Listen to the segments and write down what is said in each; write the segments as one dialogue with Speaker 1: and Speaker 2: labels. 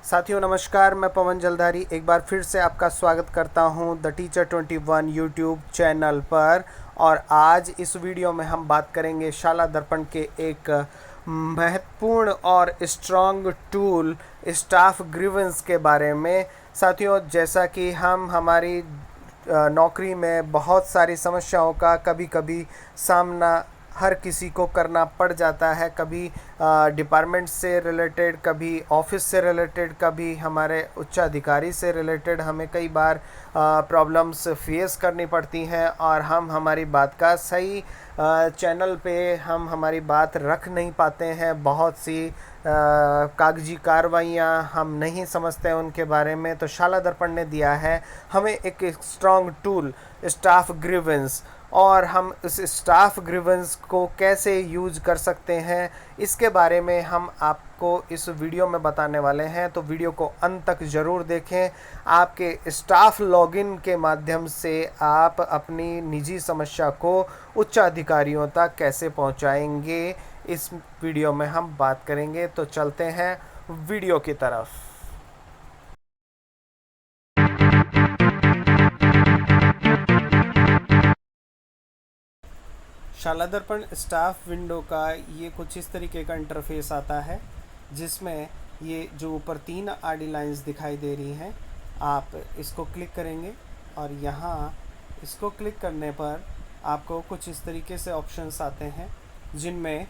Speaker 1: साथियों नमस्कार, मैं पवन जलधारी एक बार फिर से आपका स्वागत करता हूं द टीचर 21 यूट्यूब चैनल पर। और आज इस वीडियो में हम बात करेंगे शाला दर्पण के एक महत्वपूर्ण और स्ट्रॉन्ग टूल स्टाफ ग्रीवेंस के बारे में। साथियों, जैसा कि हम हमारी नौकरी में बहुत सारी समस्याओं का कभी कभी सामना हर किसी को करना पड़ जाता है, कभी डिपार्टमेंट से रिलेटेड, कभी ऑफिस से रिलेटेड, कभी हमारे उच्च अधिकारी से रिलेटेड हमें कई बार प्रॉब्लम्स फेस करनी पड़ती हैं और हम हमारी बात का सही चैनल पे हम हमारी बात रख नहीं पाते हैं। बहुत सी कागजी कार्रवाइयाँ हम नहीं समझते हैं उनके बारे में। तो शाला दर्पण ने दिया है हमें एक स्ट्रॉन्ग टूल स्टाफ ग्रीवेंस, और हम इस स्टाफ ग्रीवेंस को कैसे यूज कर सकते हैं इसके बारे में हम आपको इस वीडियो में बताने वाले हैं। तो वीडियो को अंत तक ज़रूर देखें। आपके स्टाफ लॉगिन के माध्यम से आप अपनी निजी समस्या को उच्च अधिकारियों तक कैसे पहुंचाएंगे, इस वीडियो में हम बात करेंगे। तो चलते हैं वीडियो की तरफ। शाला दर्पण स्टाफ विंडो का ये कुछ इस तरीके का इंटरफेस आता है, जिसमें ये जो ऊपर 3 आडी लाइंस दिखाई दे रही हैं, आप इसको क्लिक करेंगे और यहाँ इसको क्लिक करने पर आपको कुछ इस तरीके से ऑप्शंस आते हैं, जिनमें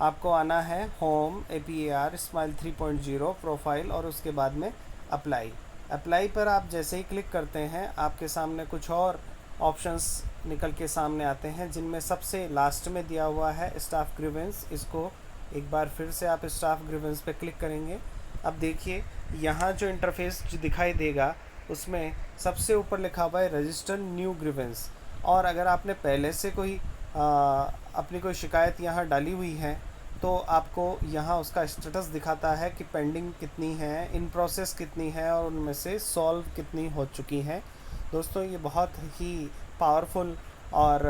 Speaker 1: आपको आना है होम, APAR, स्माइल 3.0, प्रोफाइल और उसके बाद में अप्लाई पर आप जैसे ही क्लिक करते हैं आपके सामने कुछ और ऑप्शंस निकल के सामने आते हैं, जिनमें सबसे लास्ट में दिया हुआ है स्टाफ ग्रीवेंस। इसको एक बार फिर से आप स्टाफ ग्रीवेंस पे क्लिक करेंगे। अब देखिए यहाँ जो इंटरफेस जो दिखाई देगा उसमें सबसे ऊपर लिखा हुआ है रजिस्टर न्यू ग्रीवेंस। और अगर आपने पहले से कोई अपनी कोई शिकायत यहाँ डाली हुई है तो आपको यहाँ उसका स्टेटस दिखाता है कि पेंडिंग कितनी है, इन प्रोसेस कितनी है और उनमें से सॉल्व कितनी हो चुकी हैं। दोस्तों, ये बहुत ही पावरफुल और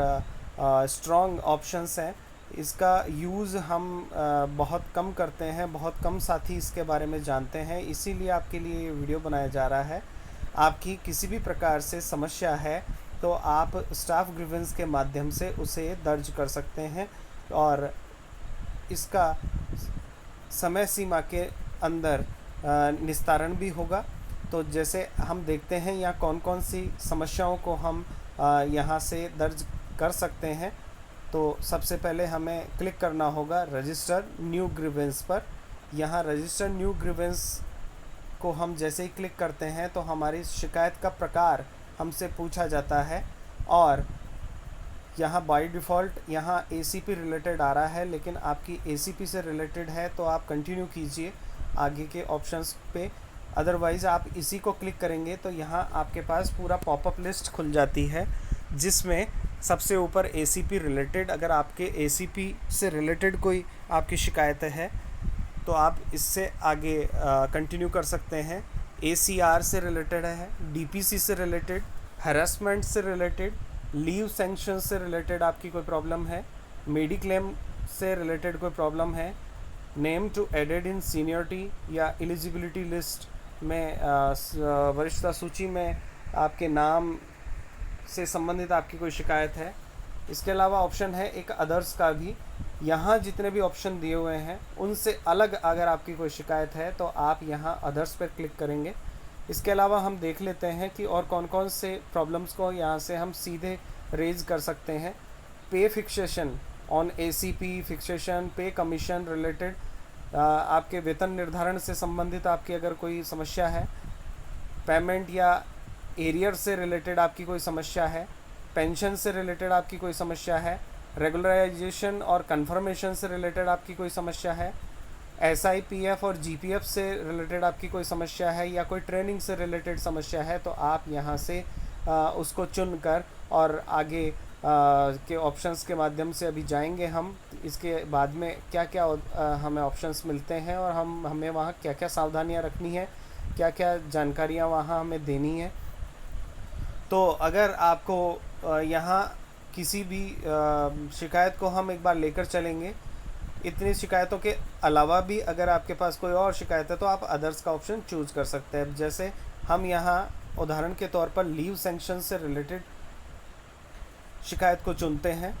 Speaker 1: स्ट्रॉन्ग ऑप्शंस हैं। इसका यूज़ हम बहुत कम करते हैं, बहुत कम साथी इसके बारे में जानते हैं, इसीलिए आपके लिए ये वीडियो बनाया जा रहा है। आपकी किसी भी प्रकार से समस्या है तो आप स्टाफ ग्रीवेंस के माध्यम से उसे दर्ज कर सकते हैं और इसका समय सीमा के अंदर निस्तारण भी होगा। तो जैसे हम देखते हैं यहाँ कौन कौन सी समस्याओं को हम यहाँ से दर्ज कर सकते हैं। तो सबसे पहले हमें क्लिक करना होगा रजिस्टर न्यू ग्रीवेंस पर। यहाँ रजिस्टर न्यू ग्रीवेंस को हम जैसे ही क्लिक करते हैं तो हमारी शिकायत का प्रकार हमसे पूछा जाता है और यहाँ बाय डिफ़ॉल्ट यहाँ ACP रिलेटेड आ रहा है, लेकिन आपकी ACP से रिलेटेड है तो आप कंटिन्यू कीजिए आगे के ऑप्शंस पे। अदरवाइज़ आप इसी को क्लिक करेंगे तो यहाँ आपके पास पूरा पॉपअप लिस्ट खुल जाती है, जिसमें सबसे ऊपर ACP रिलेटेड, अगर आपके ACP से रिलेटेड कोई आपकी शिकायत है तो आप इससे आगे कंटिन्यू कर सकते हैं। ACR से रिलेटेड है, DPC से रिलेटेड, हरासमेंट से रिलेटेड, लीव सैंक्शन से रिलेटेड आपकी कोई प्रॉब्लम है, मेडिक्लेम से रिलेटेड कोई प्रॉब्लम है, name to added in seniority या एलिजिबिलिटी लिस्ट में वरिष्ठता सूची में आपके नाम से संबंधित आपकी कोई शिकायत है। इसके अलावा ऑप्शन है एक अदर्स का भी। यहाँ जितने भी ऑप्शन दिए हुए हैं उनसे अलग अगर आपकी कोई शिकायत है तो आप यहाँ अदर्स पर क्लिक करेंगे। इसके अलावा हम देख लेते हैं कि और कौन कौन से प्रॉब्लम्स को यहाँ से हम सीधे रेज कर सकते हैं। पे फिक्सेशन ऑन ACP फिक्सेशन, पे कमीशन रिलेटेड, आपके वेतन निर्धारण से संबंधित आपकी अगर कोई समस्या है, पेमेंट या एरियर से रिलेटेड आपकी कोई समस्या है, पेंशन से रिलेटेड आपकी कोई समस्या है, रेगुलराइजेशन और कंफर्मेशन से रिलेटेड आपकी कोई समस्या है, SIPF और GPF से रिलेटेड आपकी कोई समस्या है, या कोई ट्रेनिंग से रिलेटेड समस्या है, तो आप यहाँ से उसको चुनकर और आगे के ऑप्शंस के माध्यम से अभी जाएंगे हम। इसके बाद में क्या क्या हमें ऑप्शंस मिलते हैं और हमें वहाँ क्या क्या सावधानियाँ रखनी है, क्या क्या जानकारियाँ वहाँ हमें देनी है। तो अगर आपको यहाँ किसी भी शिकायत को हम एक बार लेकर चलेंगे इतनी शिकायतों के अलावा भी अगर आपके पास कोई और शिकायत है तो आप अदर्स का ऑप्शन चूज़ कर सकते हैं। जैसे हम यहाँ उदाहरण के तौर पर लीव सैंक्शन से रिलेटेड शिकायत को चुनते हैं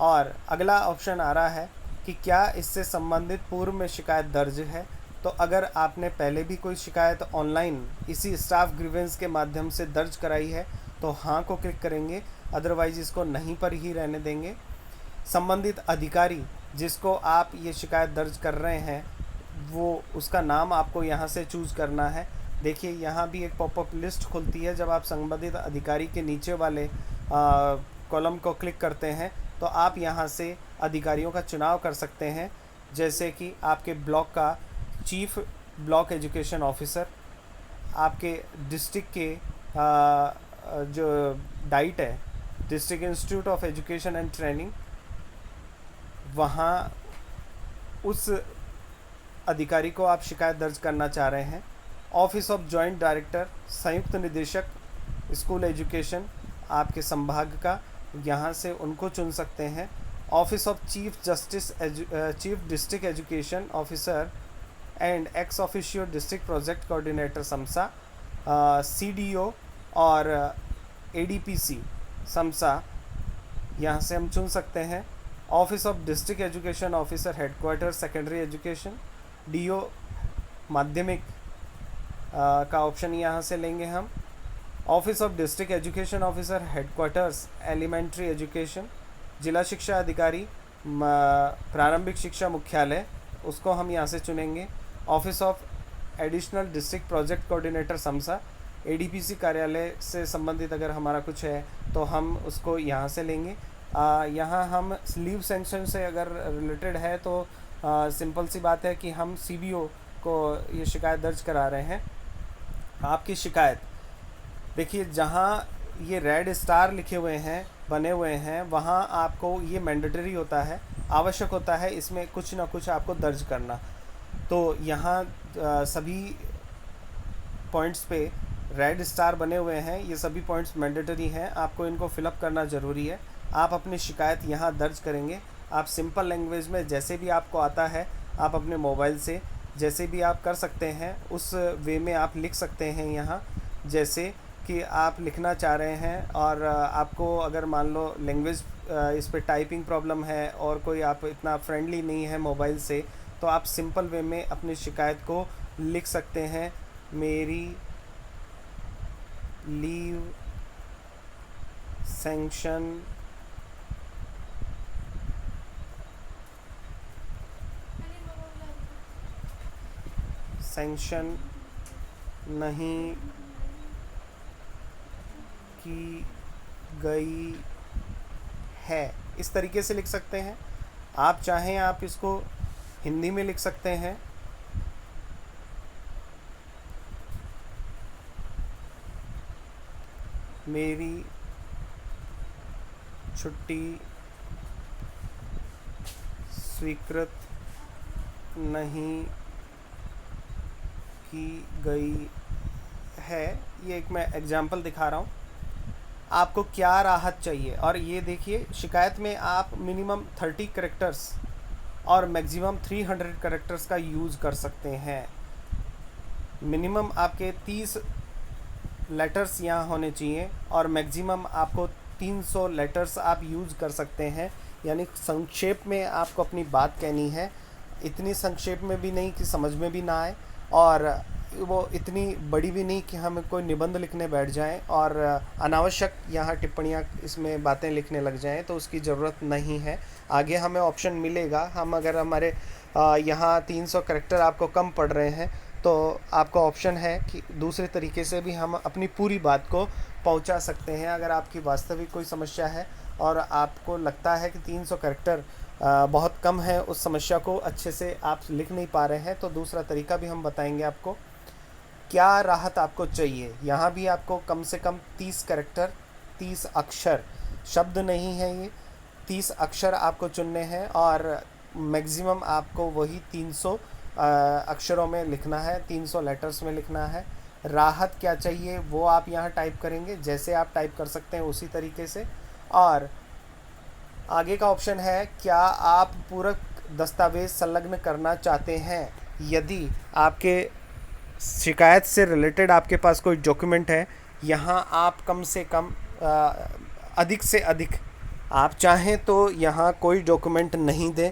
Speaker 1: और अगला ऑप्शन आ रहा है कि क्या इससे संबंधित पूर्व में शिकायत दर्ज है। तो अगर आपने पहले भी कोई शिकायत ऑनलाइन इसी स्टाफ ग्रीवेंस के माध्यम से दर्ज कराई है तो हाँ को क्लिक करेंगे, अदरवाइज इसको नहीं पर ही रहने देंगे। संबंधित अधिकारी जिसको आप ये शिकायत दर्ज कर रहे हैं वो उसका नाम आपको यहाँ से चूज़ करना है। देखिए यहाँ भी एक पॉपअप लिस्ट खुलती है। जब आप संबंधित अधिकारी के नीचे वाले कॉलम को क्लिक करते हैं तो आप यहाँ से अधिकारियों का चुनाव कर सकते हैं, जैसे कि आपके ब्लॉक का चीफ ब्लॉक एजुकेशन ऑफिसर, आपके डिस्ट्रिक्ट के जो डाइट है, district institute of education and training, वहाँ उस अधिकारी को आप शिकायत दर्ज करना चाह रहे हैं। ऑफिस ऑफ जॉइंट डायरेक्टर, संयुक्त निदेशक स्कूल एजुकेशन आपके संभाग का, यहाँ से उनको चुन सकते हैं। Office of chief district education officer and ex officio district project coordinator SAMSA, CDO और ADPC समसा, यहाँ से हम चुन सकते हैं। Office of district education officer headquarter secondary education, DO माध्यमिक का ऑप्शन यहाँ से लेंगे हम। Office of district education officer headquarters elementary education, जिला शिक्षा अधिकारी प्रारंभिक शिक्षा मुख्यालय, उसको हम यहाँ से चुनेंगे। Office of additional district project coordinator samosa, ADPC कार्यालय से संबंधित अगर हमारा कुछ है तो हम उसको यहाँ से लेंगे। यहाँ हम लीव सैंक्शन से अगर रिलेटेड है तो सिंपल सी बात है कि हम CBO को ये शिकायत दर्ज करा रहे हैं। आपकी शिकायत देखिए जहाँ ये रेड स्टार लिखे हुए हैं, बने हुए हैं, वहाँ आपको ये मैंडेटरी होता है, आवश्यक होता है इसमें कुछ ना कुछ आपको दर्ज करना। तो यहाँ सभी पॉइंट्स पे रेड स्टार बने हुए हैं, ये सभी पॉइंट्स मैंडेटरी हैं, आपको इनको फिलअप करना ज़रूरी है। आप अपनी शिकायत यहाँ दर्ज करेंगे। आप सिंपल लैंग्वेज में जैसे भी आपको आता है आप अपने मोबाइल से जैसे भी आप कर सकते हैं उस वे में आप लिख सकते हैं। यहाँ जैसे कि आप लिखना चाह रहे हैं और आपको अगर मान लो लैंग्वेज इस पर टाइपिंग प्रॉब्लम है और कोई आप इतना फ्रेंडली नहीं है मोबाइल से, तो आप सिंपल वे में अपनी शिकायत को लिख सकते हैं। मेरी लीव सैंक्शन नहीं की गई है, इस तरीके से लिख सकते हैं। आप चाहें आप इसको हिंदी में लिख सकते हैं। मेरी छुट्टी स्वीकृत नहीं की गई है। ये एक मैं एग्जांपल दिखा रहा हूँ। आपको क्या राहत चाहिए, और ये देखिए शिकायत में आप मिनिमम 30 कैरेक्टर्स और मैक्सिमम 300 कैरेक्टर्स का यूज़ कर सकते हैं। मिनिमम आपके 30 लेटर्स यहाँ होने चाहिए और मैक्सिमम आपको 300 लेटर्स आप यूज़ कर सकते हैं। यानी संक्षेप में आपको अपनी बात कहनी है, इतनी संक्षेप में भी नहीं कि समझ में भी ना आए और वो इतनी बड़ी भी नहीं कि हम कोई निबंध लिखने बैठ जाएं और अनावश्यक यहाँ टिप्पणियाँ इसमें बातें लिखने लग जाएं, तो उसकी ज़रूरत नहीं है। आगे हमें ऑप्शन मिलेगा, हम अगर हमारे यहाँ 300 कैरेक्टर आपको कम पड़ रहे हैं तो आपको ऑप्शन है कि दूसरे तरीके से भी हम अपनी पूरी बात को पहुंचा सकते हैं। अगर आपकी वास्तविक कोई समस्या है और आपको लगता है कि 300 कैरेक्टर बहुत कम है, उस समस्या को अच्छे से आप लिख नहीं पा रहे हैं, तो दूसरा तरीका भी हम बताएंगे आपको। क्या राहत आपको चाहिए, यहाँ भी आपको कम से कम 30 कैरेक्टर, 30 अक्षर, शब्द नहीं है ये, 30 अक्षर आपको चुनने हैं और मैक्सिमम आपको वही 300 अक्षरों में लिखना है, 300 लेटर्स में लिखना है। राहत क्या चाहिए वो आप यहाँ टाइप करेंगे, जैसे आप टाइप कर सकते हैं उसी तरीके से। और आगे का ऑप्शन है क्या आप पूरक दस्तावेज़ संलग्न करना चाहते हैं, यदि आपके शिकायत से रिलेटेड आपके पास कोई डॉक्यूमेंट है, यहाँ आप कम से कम अधिक से अधिक आप चाहें तो यहाँ कोई डॉक्यूमेंट नहीं दें,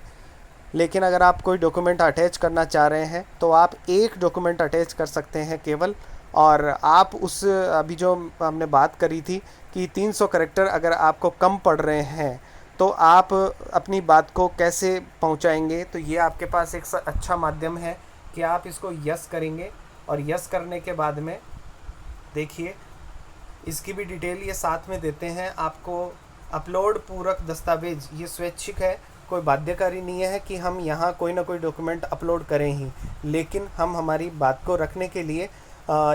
Speaker 1: लेकिन अगर आप कोई डॉक्यूमेंट अटैच करना चाह रहे हैं तो आप एक डॉक्यूमेंट अटैच कर सकते हैं केवल। और आप उस अभी जो हमने बात करी थी कि 300 कैरेक्टर अगर आपको कम पड़ रहे हैं तो आप अपनी बात को कैसे पहुंचाएंगे, तो ये आपके पास एक अच्छा माध्यम है कि आप इसको यस करेंगे। और यस करने के बाद में देखिए इसकी भी डिटेल ये साथ में देते हैं आपको। अपलोड पूरक दस्तावेज ये स्वैच्छिक है, कोई बाध्यकारी नहीं है कि हम यहाँ कोई ना कोई डॉक्यूमेंट अपलोड करें ही, लेकिन हम हमारी बात को रखने के लिए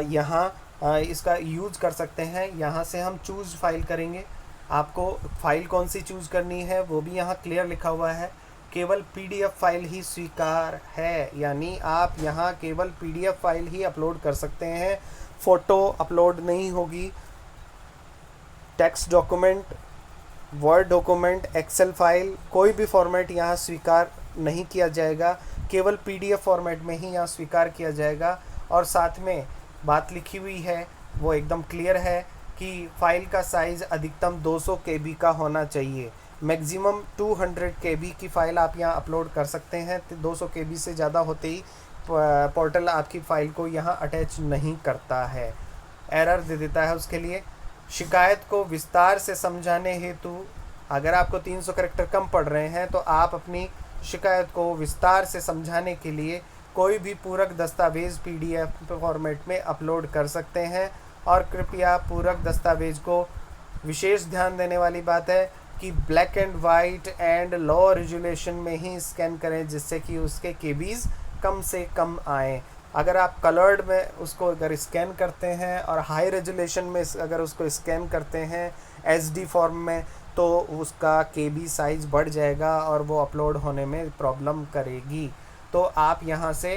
Speaker 1: यहाँ इसका यूज़ कर सकते हैं। यहाँ से हम चूज़ फाइल करेंगे, आपको फ़ाइल कौन सी चूज़ करनी है वो भी यहाँ क्लियर लिखा हुआ है। केवल PDF फाइल ही स्वीकार है, यानी आप यहाँ केवल PDF फाइल ही अपलोड कर सकते हैं, फ़ोटो अपलोड नहीं होगी। Text document, word document, excel file, कोई भी फॉर्मेट यहाँ स्वीकार नहीं किया जाएगा, केवल PDF फॉर्मेट में ही यहाँ स्वीकार किया जाएगा। और साथ में बात लिखी हुई है वो एकदम क्लियर है कि फ़ाइल का साइज़ अधिकतम 200 KB का होना चाहिए। मैक्सिमम 200 KB की फ़ाइल आप यहाँ अपलोड कर सकते हैं, 200 KB से ज़्यादा होते ही पोर्टल आपकी फ़ाइल को यहाँ अटैच नहीं करता है, एरर दे देता है उसके लिए। शिकायत को विस्तार से समझाने हेतु अगर आपको 300 कैरेक्टर कम पड़ रहे हैं तो आप अपनी शिकायत को विस्तार से समझाने के लिए कोई भी पूरक दस्तावेज़ PDF फॉर्मेट में अपलोड कर सकते हैं। और कृपया पूरक दस्तावेज़ को विशेष ध्यान देने वाली बात है कि black and white and low resolution में ही स्कैन करें, जिससे कि उसके केबीज़ कम से कम आएँ। अगर आप कलर्ड में उसको अगर स्कैन करते हैं और हाई रेजोल्यूशन में अगर उसको स्कैन करते हैं SD फॉर्म में, तो उसका KB साइज़ बढ़ जाएगा और वो अपलोड होने में प्रॉब्लम करेगी। तो आप यहाँ से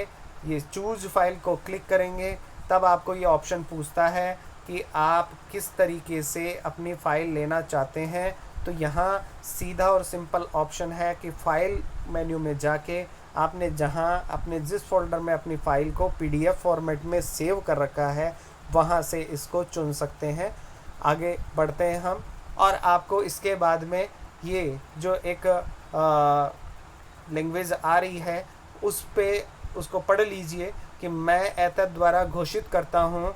Speaker 1: ये चूज़ फाइल को क्लिक करेंगे, तब आपको ये ऑप्शन पूछता है कि आप किस तरीके से अपनी फ़ाइल लेना चाहते हैं। तो यहाँ सीधा और सिंपल ऑप्शन है कि फ़ाइल मेन्यू में जाके आपने जहाँ अपने जिस फोल्डर में अपनी फ़ाइल को PDF फॉर्मेट में सेव कर रखा है वहाँ से इसको चुन सकते हैं। आगे बढ़ते हैं हम, और आपको इसके बाद में ये जो एक लैंग्वेज आ रही है उसको पढ़ लीजिए कि मैं एतद द्वारा घोषित करता हूँ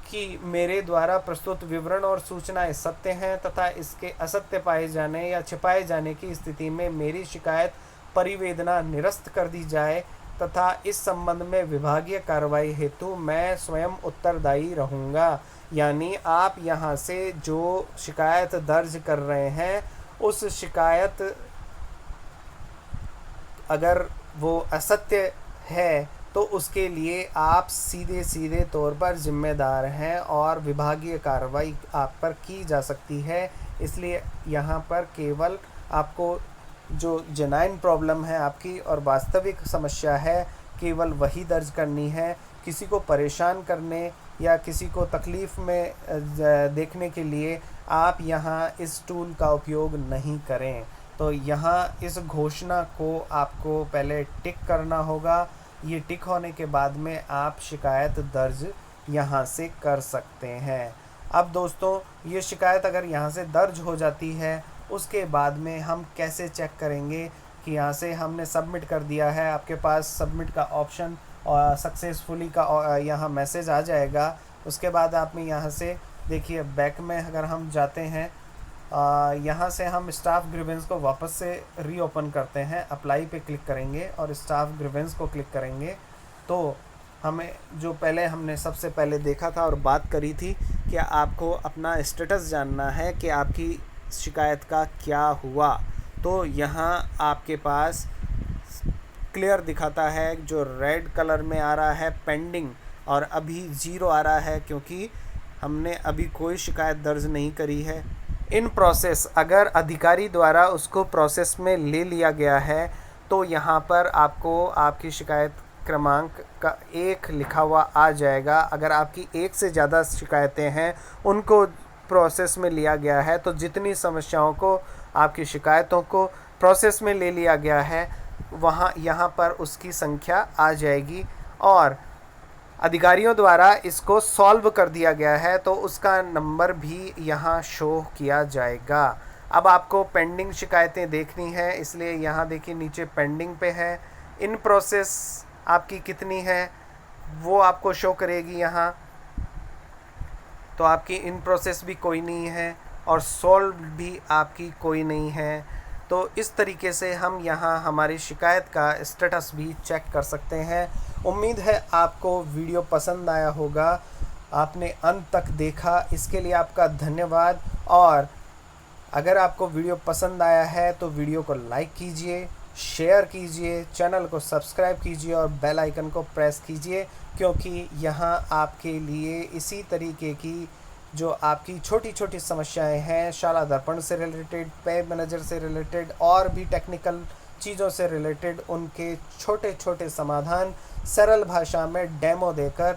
Speaker 1: कि मेरे द्वारा प्रस्तुत विवरण और सूचनाएं सत्य हैं तथा इसके असत्य पाए जाने या छिपाए जाने की स्थिति में मेरी शिकायत परिवेदना निरस्त कर दी जाए तथा इस संबंध में विभागीय कार्रवाई हेतु मैं स्वयं उत्तरदायी रहूँगा। यानी आप यहाँ से जो शिकायत दर्ज कर रहे हैं उस शिकायत अगर वो असत्य है तो उसके लिए आप सीधे सीधे तौर पर जिम्मेदार हैं और विभागीय कार्रवाई आप पर की जा सकती है। इसलिए यहाँ पर केवल आपको जो जेन्युइन प्रॉब्लम है आपकी और वास्तविक समस्या है केवल वही दर्ज करनी है। किसी को परेशान करने या किसी को तकलीफ़ में देखने के लिए आप यहाँ इस टूल का उपयोग नहीं करें। तो यहाँ इस घोषणा को आपको पहले टिक करना होगा। ये टिक होने के बाद में आप शिकायत दर्ज यहाँ से कर सकते हैं। अब दोस्तों ये शिकायत अगर यहाँ से दर्ज हो जाती है उसके बाद में हम कैसे चेक करेंगे कि यहाँ से हमने सबमिट कर दिया है, आपके पास सबमिट का ऑप्शन और सक्सेसफुली का यहाँ मैसेज आ जाएगा। उसके बाद आप में यहाँ से देखिए बैक में अगर हम जाते हैं यहाँ से हम स्टाफ ग्रीवेंस को वापस से रीओपन करते हैं, अप्लाई पे क्लिक करेंगे और स्टाफ ग्रीवेंस को क्लिक करेंगे तो हमें जो पहले हमने सबसे पहले देखा था और बात करी थी कि आपको अपना स्टेटस जानना है कि आपकी शिकायत का क्या हुआ। तो यहाँ आपके पास क्लियर दिखाता है, जो रेड कलर में आ रहा है पेंडिंग और अभी 0 आ रहा है क्योंकि हमने अभी कोई शिकायत दर्ज नहीं करी है। इन प्रोसेस अगर अधिकारी द्वारा उसको प्रोसेस में ले लिया गया है तो यहाँ पर आपको आपकी शिकायत क्रमांक का 1 लिखा हुआ आ जाएगा। अगर आपकी 1 से ज़्यादा शिकायतें हैं उनको प्रोसेस में लिया गया है, तो जितनी समस्याओं को आपकी शिकायतों को प्रोसेस में ले लिया गया है वहाँ यहाँ पर उसकी संख्या आ जाएगी और अधिकारियों द्वारा इसको सॉल्व कर दिया गया है तो उसका नंबर भी यहाँ शो किया जाएगा। अब आपको पेंडिंग शिकायतें देखनी है, इसलिए यहाँ देखिए नीचे पेंडिंग पे है। इन प्रोसेस आपकी कितनी है वो आपको शो करेगी यहाँ। तो आपकी इन प्रोसेस भी कोई नहीं है और सॉल्व भी आपकी कोई नहीं है। तो इस तरीके से हम यहाँ हमारी शिकायत का स्टेटस भी चेक कर सकते हैं। उम्मीद है आपको वीडियो पसंद आया होगा, आपने अंत तक देखा, इसके लिए आपका धन्यवाद। और अगर आपको वीडियो पसंद आया है तो वीडियो को लाइक कीजिए, शेयर कीजिए, चैनल को सब्सक्राइब कीजिए और बेल आइकन को प्रेस कीजिए, क्योंकि यहाँ आपके लिए इसी तरीके की जो आपकी छोटी छोटी समस्याएं हैं, शाला दर्पण से रिलेटेड, पे मैनेजर से रिलेटेड और भी टेक्निकल चीज़ों से रिलेटेड, उनके छोटे छोटे समाधान सरल भाषा में डेमो देकर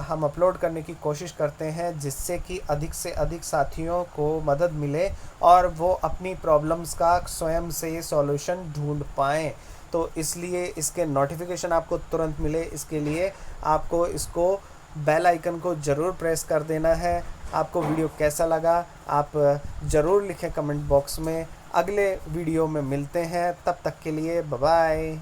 Speaker 1: हम अपलोड करने की कोशिश करते हैं, जिससे कि अधिक से अधिक साथियों को मदद मिले और वो अपनी प्रॉब्लम्स का स्वयं से सॉल्यूशन ढूंढ पाएँ। तो इसलिए इसके नोटिफिकेशन आपको तुरंत मिले, इसके लिए आपको इसको बेल आइकन को ज़रूर प्रेस कर देना है। आपको वीडियो कैसा लगा आप ज़रूर लिखें कमेंट बॉक्स में। अगले वीडियो में मिलते हैं, तब तक के लिए बाय बाय।